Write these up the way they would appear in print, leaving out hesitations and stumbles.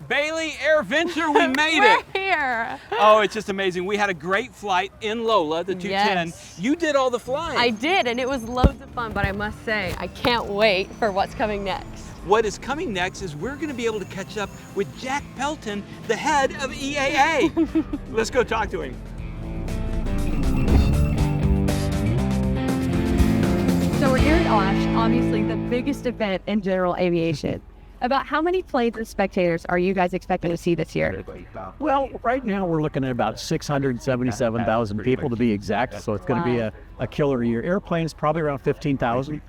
Bailey, Airventure, we made We're it. here. Oh, it's just amazing. We had a great flight in Lola, the 210. Yes. You did all the flying. I did, and it was loads of fun, but I must say, I can't wait for what's coming next. What is coming next is we're going to be able to catch up with Jack Pelton, the head of EAA. Let's go talk to him. So we're here at Osh, obviously the biggest event in general aviation. About how many planes and spectators are you guys expecting to see this year? Well, right now we're looking at about 677,000 people to be exact, so it's going to be a killer year. Airplanes probably around 15,000.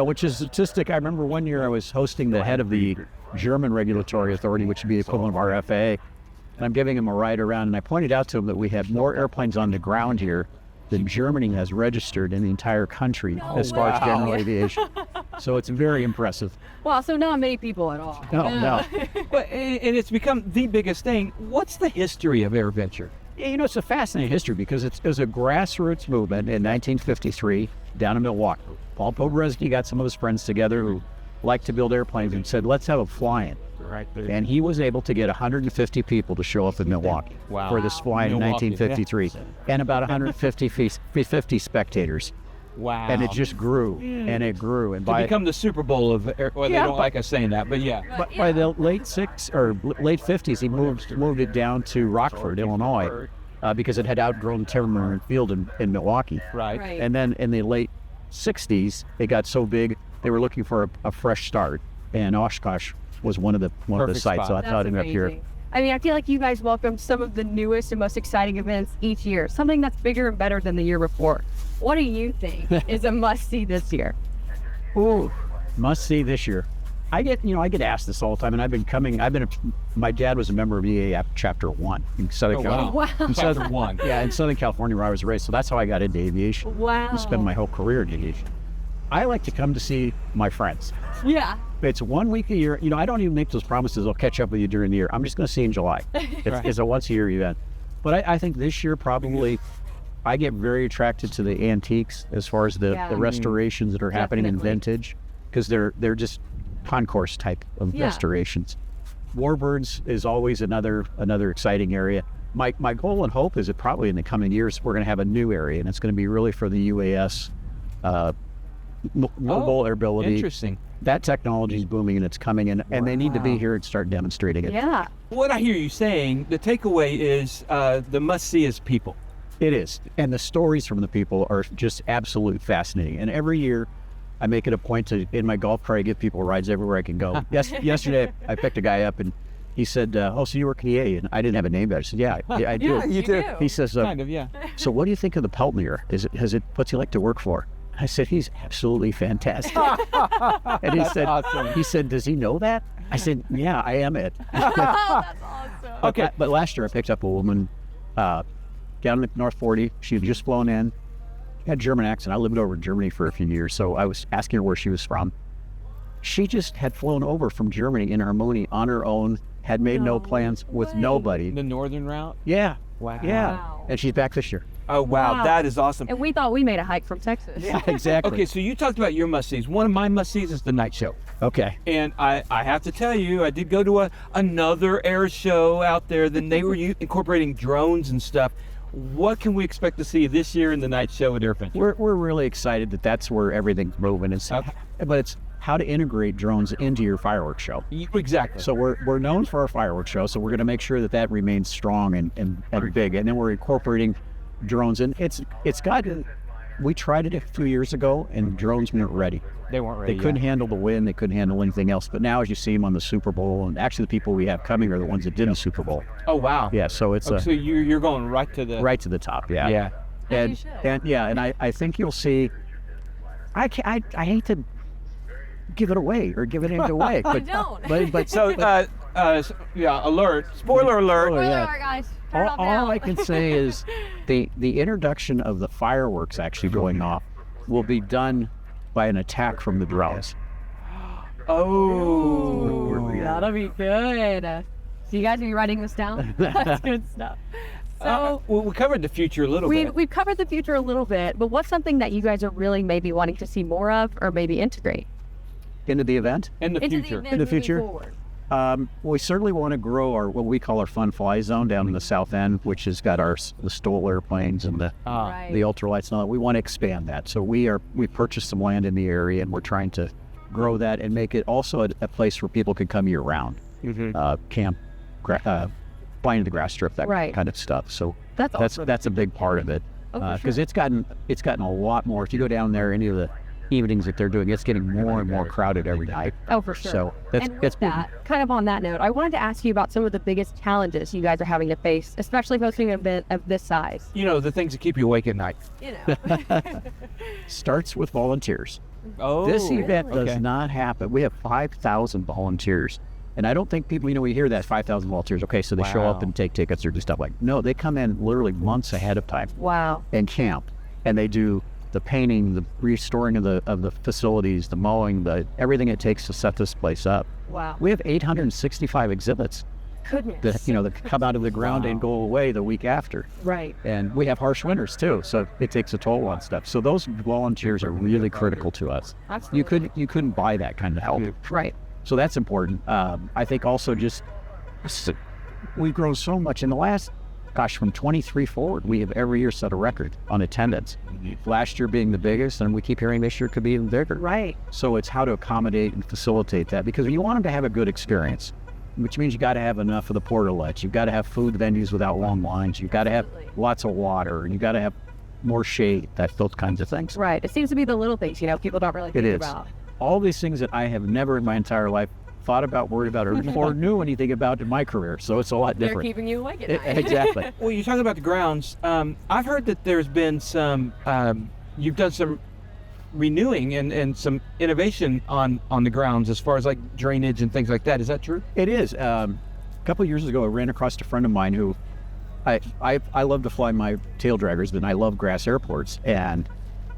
Which is a statistic. I remember one year I was hosting the head of the German regulatory authority, which would be the equivalent of our FAA, and I'm giving him a ride around, and I pointed out to him that we have more airplanes on the ground here than Germany has registered in the entire country as far as general aviation. So it's very impressive. Wow, so not many people at all. No. And it's become the biggest thing. What's the history of Airventure? Yeah, it's a fascinating history because it was a grassroots movement in 1953 down in Milwaukee. Paul Podresky got some of his friends together who liked to build airplanes and said, let's have a fly-in. Right. And he was able to get 150 people to show up in Milwaukee for this fly-in in 1953, and about 150 spectators. Wow. And it just grew, and it grew. And to become the Super Bowl of air, well, they don't like us saying that, but yeah. But by the late 50s, he moved it down to Rockford, Illinois, because it had outgrown Timmerman Field in Milwaukee. Right. And then in the late 60s, it got so big they were looking for a fresh start, and Oshkosh was one of the sites. So I thought it up here. I mean, I feel like you guys welcome some of the newest and most exciting events each year, something that's bigger and better than the year before. What do you think is a must-see this year? Ooh, must-see this year. I get asked this all the time, and my dad was a member of EAA Chapter 1 in Southern California. Wow. In Chapter 1. Yeah, in Southern California where I was raised. So that's how I got into aviation. Wow. I spent my whole career in aviation. I like to come to see my friends. Yeah. It's 1 week a year. I don't even make those promises. I'll catch up with you during the year. I'm just going to see you in July. It's a once-a-year event. But I think this year probably I get very attracted to the antiques as far as the restorations that are happening in vintage, because they're just concourse type of restorations. Warbirds is always another exciting area. My goal and hope is that probably in the coming years we're going to have a new area, and it's going to be really for the UAS mobile air ability. Interesting. That technology is booming and it's coming in, and they need to be here and start demonstrating it. Yeah. What I hear you saying, the takeaway is the must-see is people. It is. And the stories from the people are just absolutely fascinating. And every year I make it a point to, in my golf cart, I give people rides everywhere I can go. Yesterday I picked a guy up and he said, oh, so you work at EA? And I didn't have a name, but I said, yeah, I do. Yeah, you do. He says, kind of, yeah. So what do you think of the Pelton here? What's he like to work for? I said, he's absolutely fantastic. And he said, does he know that? I said, yeah, I am it. That's awesome. Okay. But last year I picked up a woman down in the North 40. She had just flown in, had a German accent. I lived over in Germany for a few years, so I was asking her where she was from. She just had flown over from Germany in Harmony on her own, had made no plans with nobody. The northern route? Yeah. Wow. Yeah. And she's back this year. Oh, wow. That is awesome. And we thought we made a hike from Texas. Yeah, exactly. Okay, so you talked about your must-sees. One of my must-sees is the night show. Okay. And I have to tell you, I did go to another air show out there, then they were incorporating drones and stuff. What can we expect to see this year in the night show at Airventure? We're really excited that's where everything's moving. But it's how to integrate drones into your fireworks show. Exactly. So we're known for our fireworks show, so we're going to make sure that remains strong and big. And then we're incorporating drones in. We tried it a few years ago, and drones weren't ready. They weren't ready. They couldn't handle the wind. They couldn't handle anything else. But now, as you see them on the Super Bowl, and actually the people we have coming are the ones that did the Super Bowl. Oh, wow. Yeah, so it's so you're going right to the top. Yeah. Yeah. And I think you'll see. I hate to give it away or give it away, but don't. So alert! Spoiler alert! Spoiler alert, guys. All I can say is the introduction of the fireworks actually going off will be done by an attack from the drones. Oh, that'll be good. So you guys are writing this down? That's good stuff. So well, we covered the future a little bit. We've covered the future a little bit, but what's something that you guys are really maybe wanting to see more of or maybe integrate? Into the event? In the future. In the future? We certainly want to grow our what we call our fun fly zone down in the south end, which has got the STOL airplanes and the ultralights and all that. We want to expand that. So we purchased some land in the area, and we're trying to grow that and make it also a place where people can come year round, camp, fly into the grass strip, that kind of stuff. So that's a big part of it, because it's gotten a lot more. If you go down there, any of the evenings that they're doing, it's getting more and more crowded every night. Oh, for sure. So that's that. Kind of on that note, I wanted to ask you about some of the biggest challenges you guys are having to face, especially hosting an event of this size. The things that keep you awake at night. Starts with volunteers. Oh, this event does not happen. We have 5,000 volunteers. And I don't think people, we hear that 5,000 volunteers. Okay, so they show up and take tickets or do stuff like, no, they come in literally months ahead of time. Wow. And camp. And they do the painting, the restoring of the facilities, the mowing, everything it takes to set this place up. Wow. We have 865 exhibits. Goodness. That come out of the ground and go away the week after. Right. And we have harsh winters too, so it takes a toll on stuff. So those volunteers are really critical to us. Absolutely. You couldn't buy that kind of help. Right. So that's important. I think also just we've grown so much in the last, from 23 forward, we have every year set a record on attendance. Last year being the biggest, and we keep hearing this year could be even bigger. Right. So it's how to accommodate and facilitate that, because you want them to have a good experience, which means you got to have enough of the portalets. You've got to have food venues without long lines. You've got to have lots of water, and you've got to have more shade, those kinds of things. Right. It seems to be the little things, people don't really think about. All these things that I have never in my entire life thought about, worried about, or knew anything about in my career. So it's a lot different. They're keeping you awake at night. Exactly. Well, you're talking about the grounds. I've heard that there's been some, you've done some renewing and some innovation on the grounds as far as like drainage and things like that. Is that true? It is. A couple of years ago, I ran across a friend of mine who, I love to fly my tail draggers, but I love grass airports. And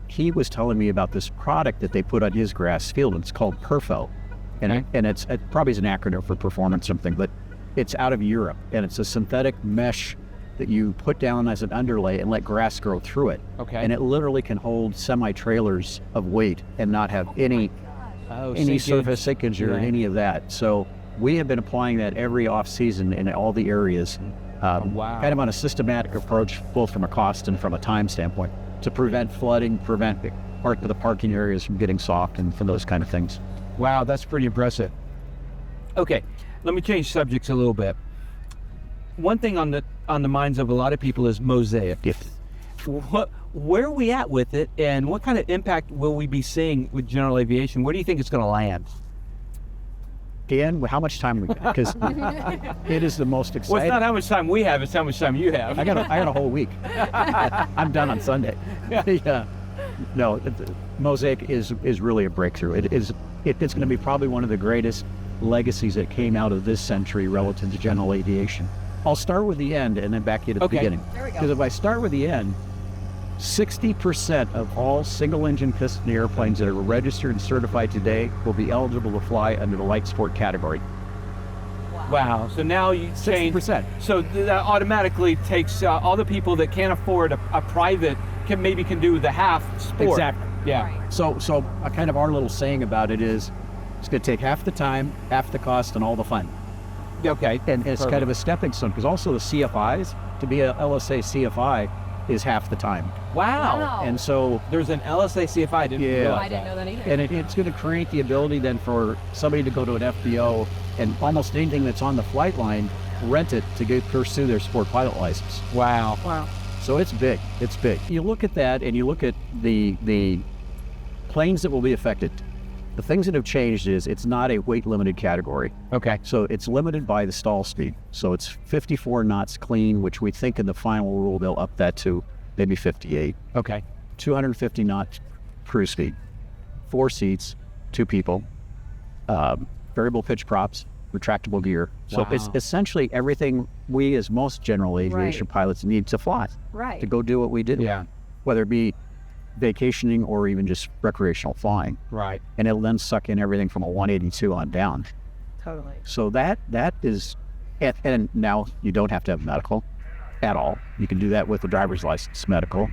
he was telling me about this product that they put on his grass field, and it's called Perfo. And it probably is an acronym for performance something, but it's out of Europe, and it's a synthetic mesh that you put down as an underlay and let grass grow through it. Okay. And it literally can hold semi-trailers of weight and not have any surface sinkage or any of that. So we have been applying that every off season in all the areas, kind of on a systematic approach, both from a cost and from a time standpoint, to prevent flooding, prevent part of the parking areas from getting soft, and from those kind of things. Wow, that's pretty impressive. Okay, let me change subjects a little bit. One thing on the minds of a lot of people is Mosaic. Yes. Where are we at with it, and what kind of impact will we be seeing with general aviation? Where do you think it's going to land? Dan, how much time we got? Because it is the most exciting. Well, it's not how much time we have; it's how much time you have. I got a whole week. I'm done on Sunday. Yeah. No, Mosaic is really a breakthrough. It's going to be probably one of the greatest legacies that came out of this century relative to general aviation. I'll start with the end and then back you to the beginning. There we go. Because if I start with the end, 60% of all single-engine piston airplanes that are registered and certified today will be eligible to fly under the light sport category. Wow. So now you change. 60%. So that automatically takes all the people that can't afford a private can do the half sport. Exactly. Yeah. Right. So kind of our little saying about it is, it's going to take half the time, half the cost, and all the fun. Okay. And it's kind of a stepping stone, because also the CFIs, to be a LSA CFI, is half the time. Wow. And so there's an LSA CFI. I didn't realize I didn't know that either. And it's going to create the ability then for somebody to go to an FBO and almost anything that's on the flight line, rent it to pursue their sport pilot license. Wow. Wow. So it's big. It's big. You look at that and you look at the planes that will be affected. The things that have changed is it's not a weight limited category. Okay. So it's limited by the stall speed. So it's 54 knots clean, which we think in the final rule they'll up that to maybe 58. Okay. 250 knot cruise speed, 4 seats, 2 people, variable pitch props, retractable gear. So Wow. it's essentially everything we as most general aviation pilots need to fly, Right. to go do what we do. Yeah. Whether it be vacationing or even just recreational flying. Right. And it'll then suck in everything from a 182 on down. Totally. So that is, and now you don't have to have medical at all. You can do that with a driver's license medical.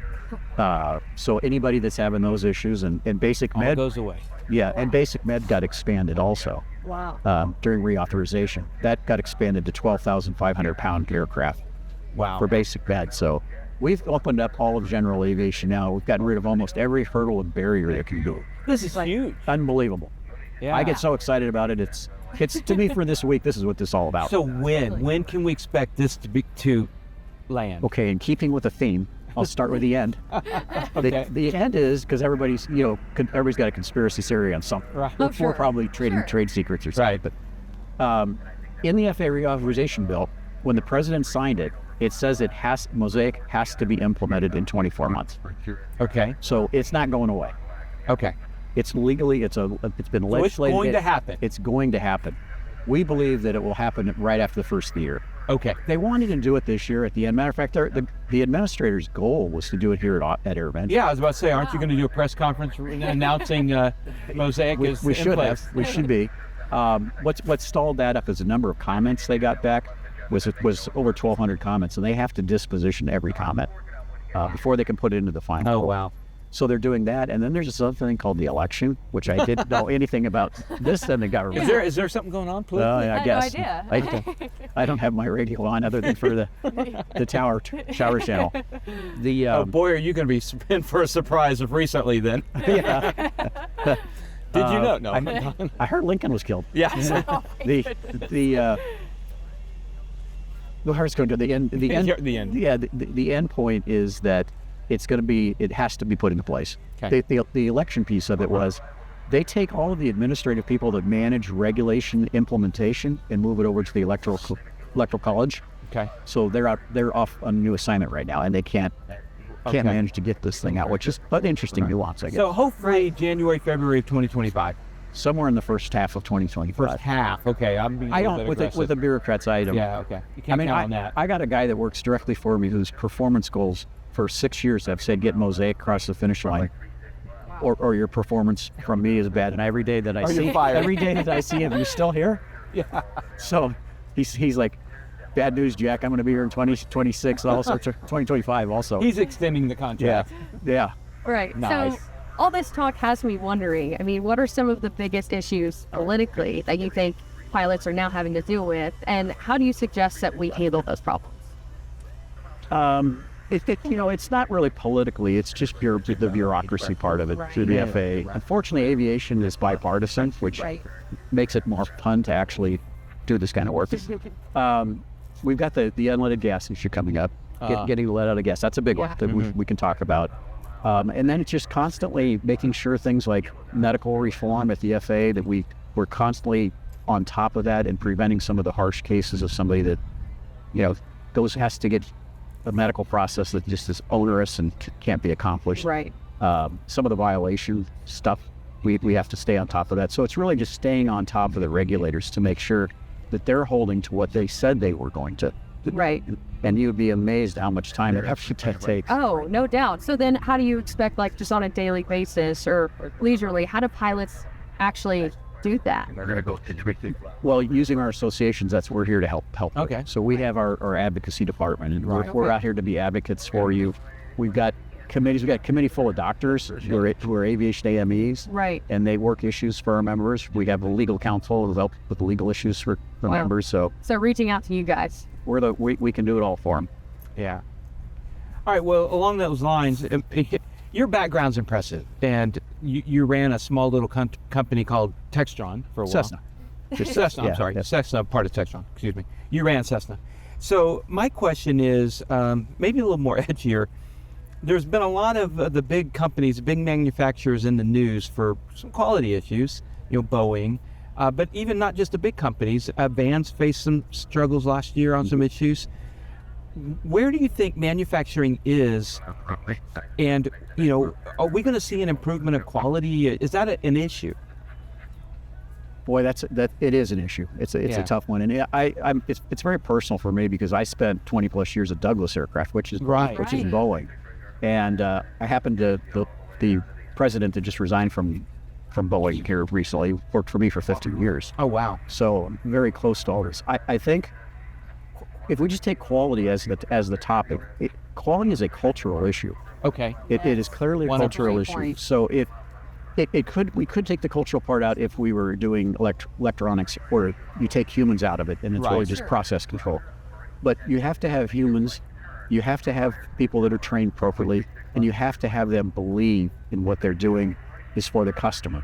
So anybody that's having those issues and basic All med goes away. Yeah, and basic med got expanded also. during reauthorization. That got expanded to 12,500 pound aircraft for basic bed. So we've opened up all of general aviation now. We've gotten rid of almost every hurdle and barrier that can do. This is huge. Unbelievable. Yeah. I get so excited about it. It's to me for this week, this is what this is all about. So when can we expect this to land? Okay, in keeping with the theme, I'll start with the end. Okay. The end is because everybody's got a conspiracy theory on something. Right. We're probably trading trade secrets or something. Right. But in the FAA reauthorization bill, when the president signed it, it says Mosaic has to be implemented in 24 months. Okay. So it's not going away. Okay. It's legally, it's been legislated. It's going to happen. It's going to happen. We believe that it will happen right after the first of the year. Okay. They wanted to do it this year at the end. Matter of fact, the administrator's goal was to do it here at Airventure. Yeah, I was about to say, aren't you going to do a press conference announcing Mosaic is We in should place? have. We should be. What stalled that up is the number of comments they got back was over 1,200 comments, and they have to disposition every comment before they can put it into the final. Oh, rule. wow. So they're doing that, and then there's this other thing called the election, which I didn't know anything about this in the government. Is there something going on, please? I had guess. no idea. I don't have my radio on other than for the shower channel. Oh boy, are you going to be in for a surprise of recently then? Yeah. Did you know? No. I heard Lincoln was killed. Yeah. The heart's going to the end. The end. The end. Yeah. The end point is that it has to be put into place. Okay. The election piece of it was they take all of the administrative people that manage regulation implementation and move it over to the electoral college. Okay. So they're off on a new assignment right now, and they can't manage to get this thing out, which is an interesting nuance, I guess. So hopefully January, February of 2025. Somewhere in the first half of 2025. First half. Okay. I'm being a little bit aggressive. With the bureaucrat's item. Yeah. Okay. You can't count on that. I got a guy that works directly for me whose performance goals for 6 years have said get Mosaic across the finish line, or your performance from me is bad. And every day that I see him, you still here? Yeah. So he's like, bad news, Jack. I'm going to be here in 2026, also 2025, also. He's extending the contract. Yeah. Right. Nice. So all this talk has me wondering, I mean, what are some of the biggest issues politically that you think pilots are now having to deal with, and how do you suggest that we handle those problems? It's not really politically, it's just the bureaucracy part of it through the FAA. Unfortunately, aviation is bipartisan, which makes it more fun to actually do this kind of work. We've got the unleaded gas issue coming up, getting let out of gas. That's a big one that we can talk about. And then it's just constantly making sure things like medical reform at the FAA, that we're constantly on top of that and preventing some of the harsh cases of somebody that, has to get a medical process that just is onerous and can't be accomplished. Right. Some of the violation stuff, we have to stay on top of that. So it's really just staying on top of the regulators to make sure that they're holding to what they said they were going to. Right. And you'd be amazed how much time it actually takes. Oh, no doubt. So then how do you expect, like just on a daily basis or leisurely, how do pilots actually do that? Well, using our associations, that's what we're here to help. Okay. So we have our advocacy department, and we're out here to be advocates for you. We've got committees. We've got a committee full of doctors who are aviation AMEs. Right. And they work issues for our members. We have a legal counsel who help with the legal issues for members. So reaching out to you guys. we can do it all for them. Yeah. All right. Well, along those lines, your background's impressive, and you ran a small little company called Textron for a while. Cessna. I'm sorry. Yeah. Cessna, part of Textron. Excuse me. You ran Cessna. So my question is maybe a little more edgier. There's been a lot of the big companies, big manufacturers in the news for some quality issues. Boeing. But even not just the big companies, Vans faced some struggles last year on some issues. Where do you think manufacturing is? And, are we going to see an improvement of quality? Is that an issue? Boy, it is an issue. It's a tough one, and it's very personal for me because I spent 20 plus years at Douglas Aircraft, which is Boeing, and I happened to the president that just resigned from Boeing here recently worked for me for 15 years. Oh wow! So I'm very close to all this. I think if we just take quality as the topic, quality is a cultural issue. Okay. It is clearly a cultural issue. So if we could take the cultural part out if we were doing electronics, or you take humans out of it and it's really just process control. But you have to have humans, you have to have people that are trained properly, and you have to have them believe in what they're doing is for the customer,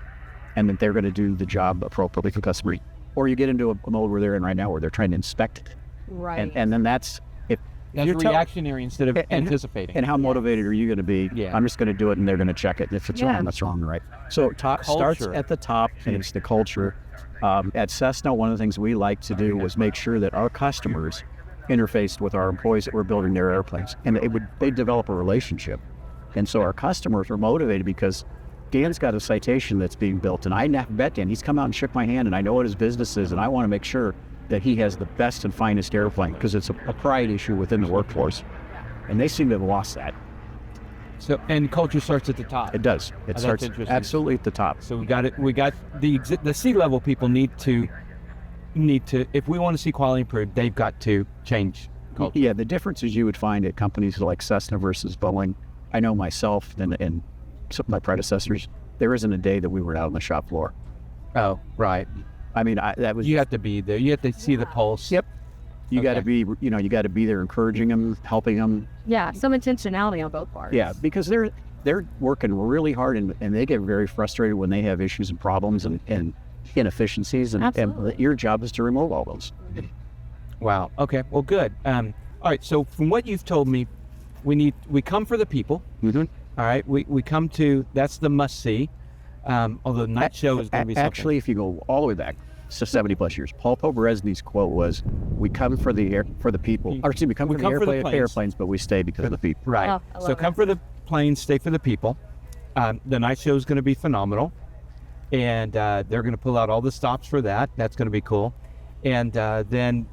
and that they're going to do the job appropriately for the customer. Or you get into a mode where they're in right now, where they're trying to inspect it. Right. And then that's reactionary instead of anticipating. And how motivated are you going to be? Yeah. I'm just going to do it, and they're going to check it. And if it's wrong, that's wrong, right? So it starts at the top, and it's the culture. At Cessna, one of the things we like to do was make sure that our customers interfaced with our employees that were building their airplanes, and they develop a relationship. And so our customers are motivated because Dan's got a citation that's being built, and I bet Dan, he's come out and shook my hand, and I know what his business is, and I want to make sure that he has the best and finest airplane, because it's a pride issue within the workforce. And they seem to have lost that. So, and culture starts at the top. It does. It starts absolutely at the top. So we got the C-level people need to, if we want to see quality improve, they've got to change culture. Yeah, the differences you would find at companies like Cessna versus Boeing, I know myself and some of my predecessors, there isn't a day that we were out on the shop floor. Oh, right. I mean, that was. You have to be there. You have to see the pulse. Yep. You got to be, you got to be there, encouraging them, helping them. Yeah, some intentionality on both parts. Yeah, because they're working really hard, and they get very frustrated when they have issues and problems and inefficiencies, and your job is to remove all those. Wow. Okay. Well, good. All right. So from what you've told me, we come for the people. Mm-hmm. All right. We come to, that's the must see. Although the night show is going to be something. Actually, if you go all the way back, so 70 plus years, Paul Poberezny's quote was, "We come for the people, or excuse me, we come for the airplanes, but we stay because of the people." Right. So come for the planes, stay for the people. The night show is going to be phenomenal, and they're going to pull out all the stops for that. That's going to be cool, and then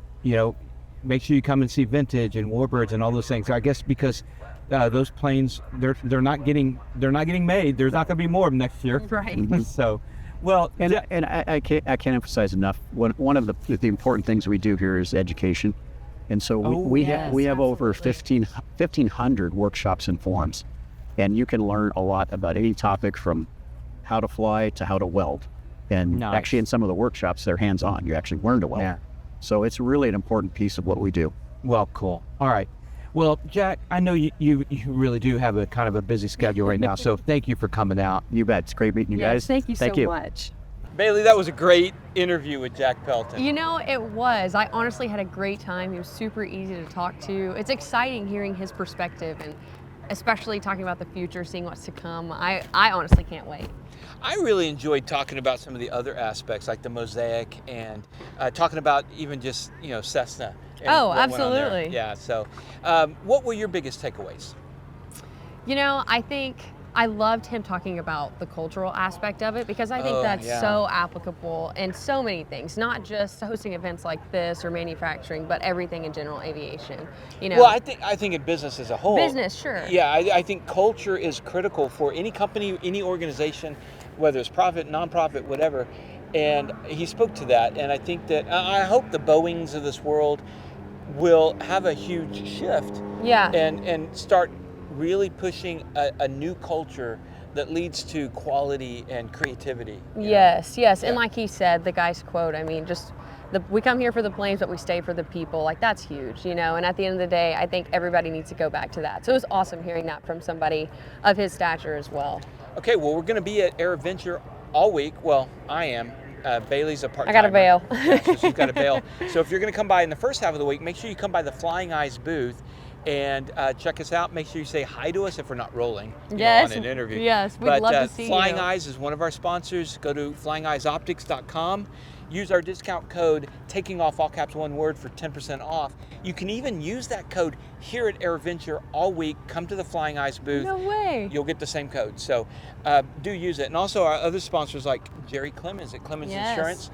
make sure you come and see Vintage and Warbirds and all those things. I guess because those planes, they're not getting made. There's not going to be more of them next year. Right. So. Well, and I can't emphasize enough. One of the important things we do here is education, and so we have over 1,500 workshops and forums, and you can learn a lot about any topic from how to fly to how to weld. And actually, in some of the workshops, they're hands-on. You actually learn to weld. Yeah. So it's really an important piece of what we do. Well, cool. All right. Well, Jack, I know you really do have a kind of a busy schedule right now, so thank you for coming out. You bet. It's great meeting you guys. Thank you so much. Bailey, that was a great interview with Jack Pelton. It was. I honestly had a great time. He was super easy to talk to. It's exciting hearing his perspective, and especially talking about the future, seeing what's to come. I honestly can't wait. I really enjoyed talking about some of the other aspects, like the Mosaic, and talking about even just Cessna. Absolutely. Yeah. So, what were your biggest takeaways? I think I loved him talking about the cultural aspect of it, because I think that's so applicable in so many things, not just hosting events like this or manufacturing, but everything in general, aviation. Well, I think in business as a whole. Business, sure. Yeah, I think culture is critical for any company, any organization, whether it's profit, nonprofit, whatever. And he spoke to that, and I think that I hope the Boeings of this world will have a huge shift. Yeah. And start really pushing a new culture that leads to quality and creativity. Yes. And like he said, the guy's quote, we come here for the planes, but we stay for the people. Like, that's huge, and at the end of the day, I think everybody needs to go back to that. So it was awesome hearing that from somebody of his stature as well. Okay, well, we're going to be at Airventure all week. Well, I am. Bailey's a part-timer. I got to bail. Yeah, so she's got to bail. So if you're going to come by in the first half of the week, make sure you come by the Flying Eyes booth and check us out. Make sure you say hi to us if we're not rolling on an interview. Yes, we'd love to see Flying Eyes is one of our sponsors. Go to flyingeyesoptics.com. Use our discount code, taking off all caps one word, for 10% off. You can even use that code here at Airventure all week. Come to the Flying Eyes booth. No way. You'll get the same code. So do use it. And also our other sponsors like Jerry Clemens at Clemens Insurance.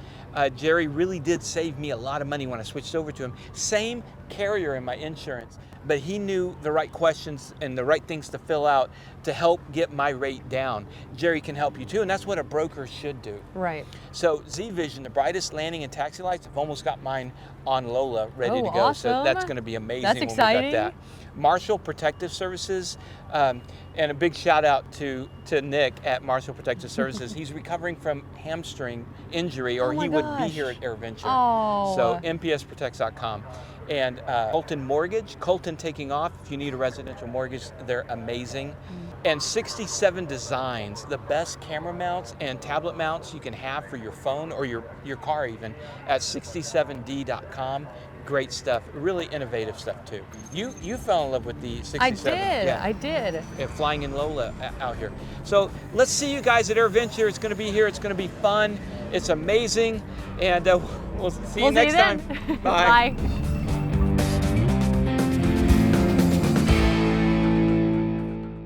Jerry really did save me a lot of money when I switched over to him. Same carrier in my insurance. but he knew the right questions and the right things to fill out to help get my rate down. Jerry can help you too, and that's what a broker should do. Right. So Z-Vision, the brightest landing and taxi lights, I've almost got mine on Lola ready to go. Awesome. So that's going to be amazing. That's when exciting. we got that. Marshall Protective Services, and a big shout out to Nick at Marshall Protective Services. He's recovering from hamstring injury, or my he would be gosh. here at Airventure. Oh. So mpsprotects.com. And Colton Mortgage, Colton taking off. If you need a residential mortgage, they're amazing. And 67 Designs, the best camera mounts and tablet mounts you can have for your phone or your car even, at 67d.com. Great stuff, really innovative stuff too. You fell in love with the 67. I did, Yeah. I did. Yeah, flying in Lola out here. So let's see you guys at Airventure. It's going to be here. It's going to be fun. It's amazing. And we'll see you next then. time. Bye.